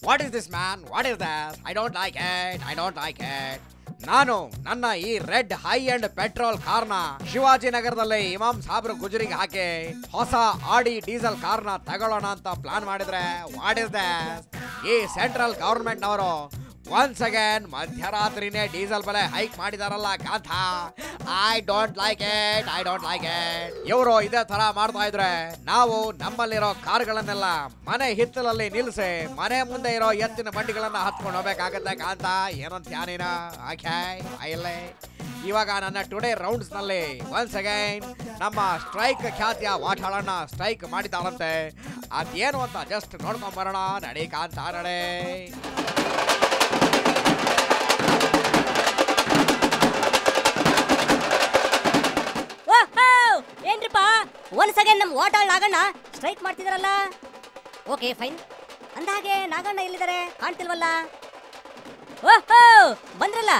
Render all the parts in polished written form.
What is this, man? What is that? I don't like it. I don't like it. ನಾನು ನನ್ನ ಈ red high and petrol ಕಾರ್ನ ಶಿವಾಜಿನಗರದಲ್ಲಿ ಇಮಾಮ್ ಸಾಬ್ರು ಗುಜರಿಗೆ ಹಾಕಿ ಹೊಸ ಆಡಿ diesel ಕಾರ್ನ ತಗೊಳ್ಳೋಣ ಅಂತ ಪ್ಲಾನ್ ಮಾಡಿದ್ರೆ ವಾಟ್ ಇಸ್ ದಟ್? ಈ ಸೆಂಟ್ರಲ್ ಗವರ್ಮೆಂಟ್ ನವರು ಒನ್ಸ್ ಅಗೇನ್ ಮಧ್ಯರಾತ್ರಿನೇ ಡೀಸೆಲ್ ಬೆಲೆ ಹೈಕ್ ಮಾಡಿದಾರಲ್ಲ ಕಾಂತ. I don't like it. I don't like it. ಇವರು ಇದೇ ತರ ಮಾಡ್ತಾ ಇದ್ರೆ ನಾವು ನಮ್ಮಲ್ಲಿರೋ ಕಾರ್ಗಳನ್ನೆಲ್ಲ ಮನೆ ಹಿತ್ತಲಲ್ಲಿ ನಿಲ್ಸಿ ಮನೆ ಮುಂದೆ ಇರೋ ಎತ್ತಿನ ಬಂಡಿಗಳನ್ನ ಹತ್ಕೊಂಡು ಹೋಗ್ಬೇಕಾಗತ್ತೆ ಕಾಂತ. ಏನಂತ ಯಾನೇನ ಆಕೆ ಆಯಲ್ಲೇ. ಇವಾಗ ನನ್ನ ಟುಡೇ ರೌಂಡ್ಸ್ ನಲ್ಲಿ ಒನ್ಸ್ ಅಗೈನ್ ನಮ್ಮ ಸ್ಟ್ರೈಕ್ ಖ್ಯಾತಿಯ ವಾಟಾಳನ್ನ ಸ್ಟ್ರೈಕ್ ಮಾಡಿದಾಳಂತೆ. ಅದೇನು ಅಂತ ಜಸ್ಟ್ ನೋಡ್ಕೊಂಡ್ ಬರೋಣ. ನಡಿ ಕಾಂತ ನಡೆ. ಏನ್ರಿಪ್ಪ ಒಂದ್ ಸೆಕೆಂಡ್ ನಮ್ ವಾಟಾಳ್ ನಾಗಣ್ಣ ಸ್ಟ್ರೈಕ್ ಮಾಡ್ತಿದಾರಲ್ಲ. Okay fine. ಅಂದಾಗೆ ನಾಗಣ್ಣ ಎಲ್ಲಿದ್ದಾರೆ ಕಾಣ್ತಿಲ್ವಲ್ಲ? ಓಹೋ ಬಂದ್ರಲ್ಲ.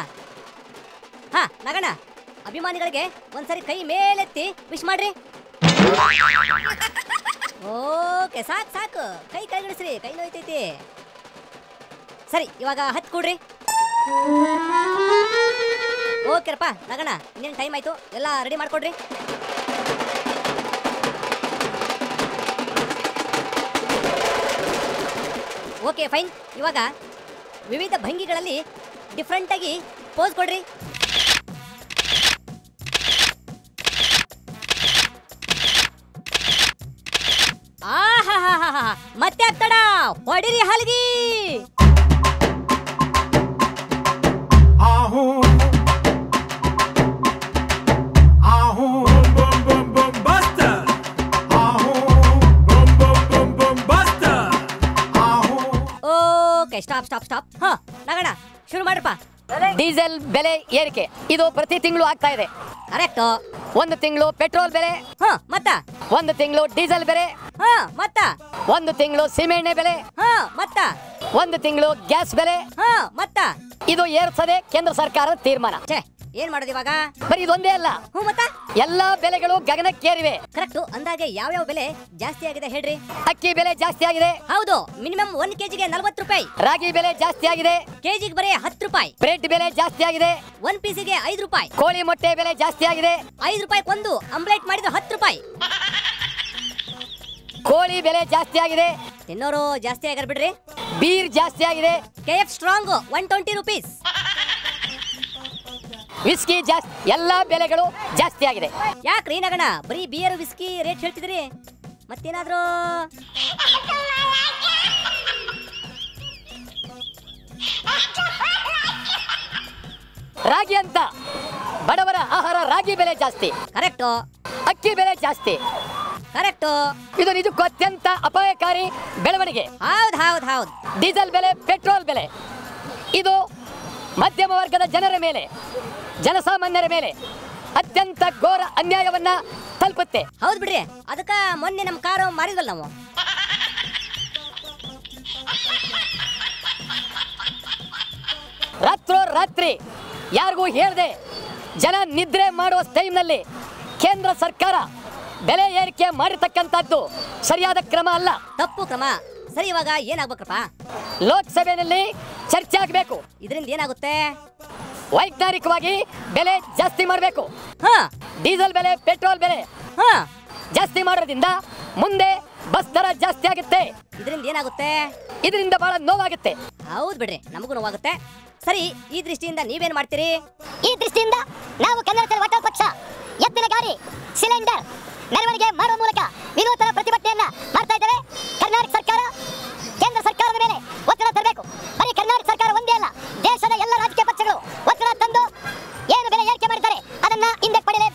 ಹಾ ನಾಗಣ್ಣ, ಅಭಿಮಾನಿಗಳಿಗೆ ಒಂದ್ಸರಿ ಕೈ ಮೇಲೆತ್ತಿ ವಿಶ್ ಮಾಡ್ರಿ. ಓಕೆ ಸಾಕು ಸಾಕು, ಕೈ ಕೆಳಗಿಳಿಸ್ರಿ, ಕೈ ನೋಯ್ತೈತಿ. ಸರಿ ಇವಾಗ ಹತ್ ಕೂಡ್ರಿ. ಓಕೆರಪ್ಪ ನಾಗಣ್ಣ, ಇನ್ನೇನು ಟೈಮ್ ಆಯ್ತು, ಎಲ್ಲ ರೆಡಿ ಮಾಡ್ಕೊಡ್ರಿ. Okay fine. ಇವಾಗ ವಿವಿಧ ಭಂಗಿಗಳಲ್ಲಿ ಡಿಫ್ರೆಂಟ್ ಆಗಿ ಪೋಸ್ ಕೊಡ್ರಿ. ಆಹಾ ಮತ್ತೆ ಆಗ್ತಡ ಹೊಡಿರಿ ಹಲ್ಗಿ. Stop stop stop. ಹಾ ನಾಗಣ್ಣ ಶುರು ಮಾಡ್ರಪ್ಪ. ಡೀಸೆಲ್ ಬೆಲೆ ಏರಿಕೆ ಇದು ಪ್ರತಿ ತಿಂಗಳು ಆಗ್ತಾ ಇದೆ. ಕರೆಕ್ಟ್. ಒಂದು ತಿಂಗಳು ಪೆಟ್ರೋಲ್ ಬೆಲೆ, ಹಾ ಮತ್ತ ಒಂದು ತಿಂಗಳು ಡೀಸೆಲ್ ಬೆಲೆ, ಹಾ ಮತ್ತ ಒಂದು ತಿಂಗಳು ಸೀಮೆಎಣ್ಣೆ ಬೆಲೆ, ಹಾ ಮತ್ತ ಒಂದು ತಿಂಗಳು ಗ್ಯಾಸ್ ಬೆಲೆ, ಹಾ ಮತ್ತ ಇದು ಏರ್ಸದೆ ಕೇಂದ್ರ ಸರ್ಕಾರದ ತೀರ್ಮಾನ. ಛೇ ಏನ್ ಮಾಡೋದು ಇವಾಗ? ಬರೀ ಇದೊಂದೇ ಅಲ್ಲ, ಹ್ಞೂ ಮತ್ತ ಎಲ್ಲಾ ಬೆಲೆಗಳು ಗಗನಕ್ಕೇರಿವೆ. ಕರೆಕ್ಟ್. ಅಂದಾಗೆ ಯಾವ್ಯಾವ ಬೆಲೆ ಜಾಸ್ತಿ ಆಗಿದೆ ಹೇಳ್ರಿ? ಅಕ್ಕಿ ಬೆಲೆ ಜಾಸ್ತಿ ಆಗಿದೆ. ಹೌದು, ಮಿನಿಮಮ್ 1 kgಗೆ 40 ರೂಪಾಯಿ. ರಾಗಿ ಬೆಲೆ ಜಾಸ್ತಿ ಆಗಿದೆ. ಕೆಜಿಗೆ ಬರೀ 10 ರೂಪಾಯಿ. ಬ್ರೆಡ್ ಬೆಲೆ ಜಾಸ್ತಿ ಆಗಿದೆ. 1 ಪೀಸಿಗೆ 5 ರೂಪಾಯಿ. ಕೋಳಿ ಮೊಟ್ಟೆ ಬೆಲೆ ಜಾಸ್ತಿ ಆಗಿದೆ. 5 ರೂಪಾಯಿ ಒಂದು ಆಮ್ಲೆಟ್ ಮಾಡಿದ್ರೆ 10 ರೂಪಾಯಿ. ಕೋಳಿ ಬೆಲೆ ಜಾಸ್ತಿ ಆಗಿದೆ. ತಿನ್ನೋರು ಜಾಸ್ತಿ ಆಗ್ಯಾರ ಬಿಡ್ರಿ. ಬೀರ್ ಜಾಸ್ತಿ ಆಗಿದೆ. KF strong 120 rupees. ವಿಸ್ಕಿ ಜಾಸ್ತಿ, ಎಲ್ಲಾ ಬೆಲೆಗಳು ಜಾಸ್ತಿ ಆಗಿದೆ. ಯಾಕ್ರಿ ನಗಣ ಬರೀ ಬಿಯರ್ ವಿಸ್ಕಿ ರೇಟ್ ಹೇಳ್ತಿದ್ರಿ? ಮತ್ತೇನಾದ್ರೂ ರಾಗಿ ಅಂತ ಬಡವರ ಆಹಾರ, ರಾಗಿ ಬೆಲೆ ಜಾಸ್ತಿ. ಕರೆಕ್ಟ್. ಅಕ್ಕಿ ಬೆಲೆ ಜಾಸ್ತಿ. ಕರೆಕ್ಟ್. ಇದು ನಿಜಕ್ಕೂ ಅತ್ಯಂತ ಅಪಾಯಕಾರಿ ಬೆಳವಣಿಗೆ. ಹೌದ್ ಹೌದ್ ಹೌದ್. ಡೀಸೆಲ್ ಬೆಲೆ, ಪೆಟ್ರೋಲ್ ಬೆಲೆ ಇದು ಮಧ್ಯಮ ವರ್ಗದ ಜನರ ಮೇಲೆ, ಜನಸಾಮಾನ್ಯರ ಮೇಲೆ ಅತ್ಯಂತ ಘೋರ ಅನ್ಯಾಯವನ್ನ ತಲುಪುತ್ತೆ. ಹೌದ್ ಬಿಡ್ರಿ. ಅದಕ್ಕ ಮೊನ್ನೆ ನಮ್ ಕಾರು ಮಾರಿದ್ವಲ್ಲ ನಾವು. ರಾತ್ರಿ ಯಾರಿಗೂ ಹೇಳ್ದೆ ಜನ ನಿದ್ರೆ ಮಾಡುವ ಟೈಮ್ನಲ್ಲಿ ಕೇಂದ್ರ ಸರ್ಕಾರ ಬೆಲೆ ಏರಿಕೆ ಮಾಡಿರ್ತಕ್ಕಂಥದ್ದು ಸರಿಯಾದ ಕ್ರಮ ಅಲ್ಲ, ತಪ್ಪು ಕ್ರಮ. ಸರಿ ಇವಾಗ ಏನಾಗ್ಬೇಕಪ್ಪ? ಲೋಕಸಭೆಯಲ್ಲಿ ಚರ್ಚೆ ಆಗಬೇಕು. ಇದರಿಂದ ಏನಾಗುತ್ತೆ? ವೈಜ್ಞಾನಿಕವಾಗಿ ಬೆಲೆ ಜಾಸ್ತಿ ಮಾಡಬೇಕು. ಹಾ ಡೀಸೆಲ್ ಬೆಲೆ, ಪೆಟ್ರೋಲ್ ಬೆಲೆ ಹಾ ಜಾಸ್ತಿ ಮಾಡೋದ್ರಿಂದ ಮುಂದೆ ಬಸ್ ದರ ಜಾಸ್ತಿ ಆಗುತ್ತೆ. ಇದರಿಂದ ಏನಾಗುತ್ತೆ? ಇದರಿಂದ ಬಹಳ ನೋವಾಗುತ್ತೆ. ಹೌದ್ ಬಿಡ್ರಿ, ನಮಗೂ ನೋವಾಗುತ್ತೆ. ಸರಿ, ಈ ದೃಷ್ಟಿಯಿಂದ ನೀವೇನ್ ಮಾಡ್ತೀರಿ? ಈ ದೃಷ್ಟಿಯಿಂದ ನಾವು ಕನ್ನಡ ವಾಟಾಳ್ ಪಕ್ಷ ಎತ್ತಿನ ಗಾಡಿ ಸಿಲಿಂಡರ್ ಮೆರವಣಿಗೆ ಮಾಡುವ ಮೂಲಕ ವಿನೂತನ ಪ್ರತಿಭಟನೆಯನ್ನ ಮಾಡ್ತಾ ಇದ್ದೇವೆ. ಕರ್ನಾಟಕ ಸರ್ಕಾರ ಕೇಂದ್ರ ಸರ್ಕಾರದ ಮೇಲೆ ಒತ್ತಡ ತರಬೇಕು. ಬರೀ ಕರ್ನಾಟಕ ಸರ್ಕಾರ ಒಂದೇ ಅಲ್ಲ, ದೇಶದ ಎಲ್ಲ ರಾಜಕೀಯ ಪಕ್ಷಗಳು ಒತ್ತಡ ತಂದು ಏನು ಬೆಲೆ ಏರಿಕೆ ಮಾಡಿದ್ದಾರೆ ಅದನ್ನ ಹಿಂದೆ ಪಡೆಯಲೇ